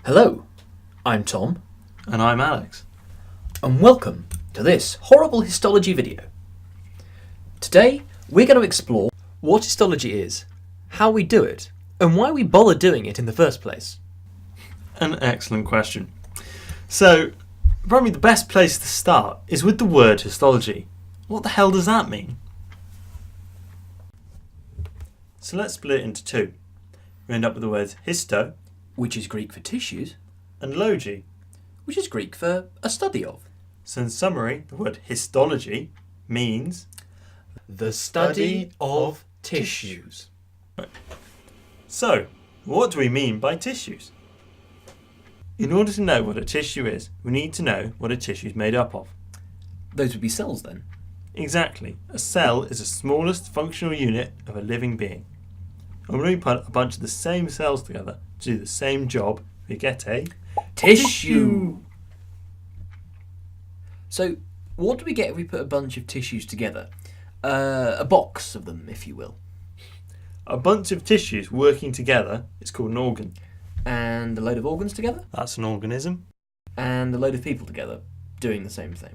Hello, I'm Tom. And I'm Alex. And welcome to this horrible histology video. Today, we're going to explore what histology is, how we do it, and why we bother doing it in the first place. An excellent question. So, probably the best place to start is with the word histology. What the hell does that mean? So let's split it into two. We end up with the words histo, Which is Greek for tissues, and logi. which is Greek for a study of. So in summary, the word histology means The study of tissues. So, what do we mean by tissues? In order to know what a tissue is, we need to know what a tissue is made up of. Those would be cells then. Exactly. A cell is the smallest functional unit of a living being. And when we put a bunch of the same cells together to do the same job, we get a Tissue! So, what do we get if we put a bunch of tissues together? A box of them, if you will. A bunch of tissues working together is called an organ. And a load of organs together? That's an organism. And a load of people together doing the same thing.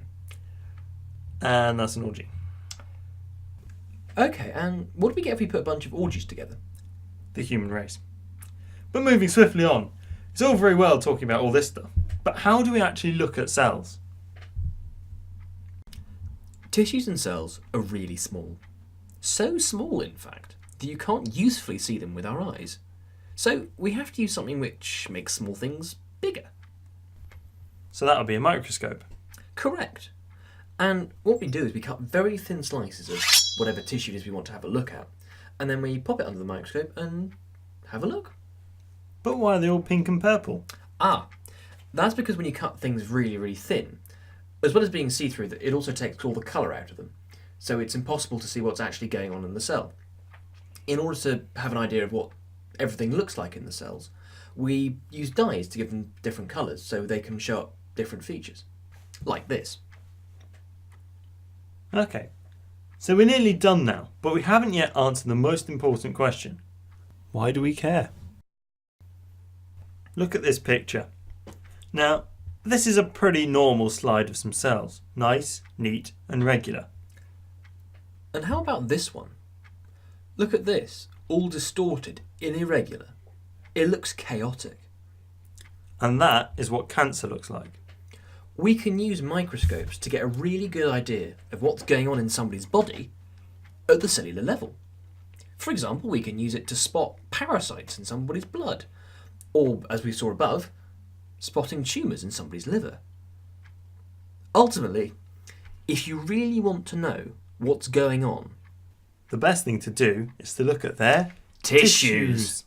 And that's an orgy. Okay, and what do we get if we put a bunch of orgies together? The human race. But moving swiftly on, it's all very well talking about all this stuff, but how do we actually look at cells? Tissues and cells are really small. So small, in fact, that you can't usefully see them with our eyes. So we have to use something which makes small things bigger. So that would be a microscope. Correct. And what we do is we cut very thin slices of whatever tissue it is we want to have a look at, and then we pop it under the microscope and have a look. But why are they all pink and purple? That's because when you cut things really, really thin, as well as being see-through, it also takes all the colour out of them. So it's impossible to see what's actually going on in the cell. In order to have an idea of what everything looks like in the cells, we use dyes to give them different colours so they can show up different features. Like this. Okay, so we're nearly done now, but we haven't yet answered the most important question. Why do we care? Look at this picture. Now, this is a pretty normal slide of some cells. Nice, neat and regular. And how about this one? Look at this, all distorted and irregular. It looks chaotic. And that is what cancer looks like. We can use microscopes to get a really good idea of what's going on in somebody's body at the cellular level. For example, we can use it to spot parasites in somebody's blood, or, as we saw above, spotting tumours in somebody's liver. Ultimately, if you really want to know what's going on, The best thing to do is to look at their tissues.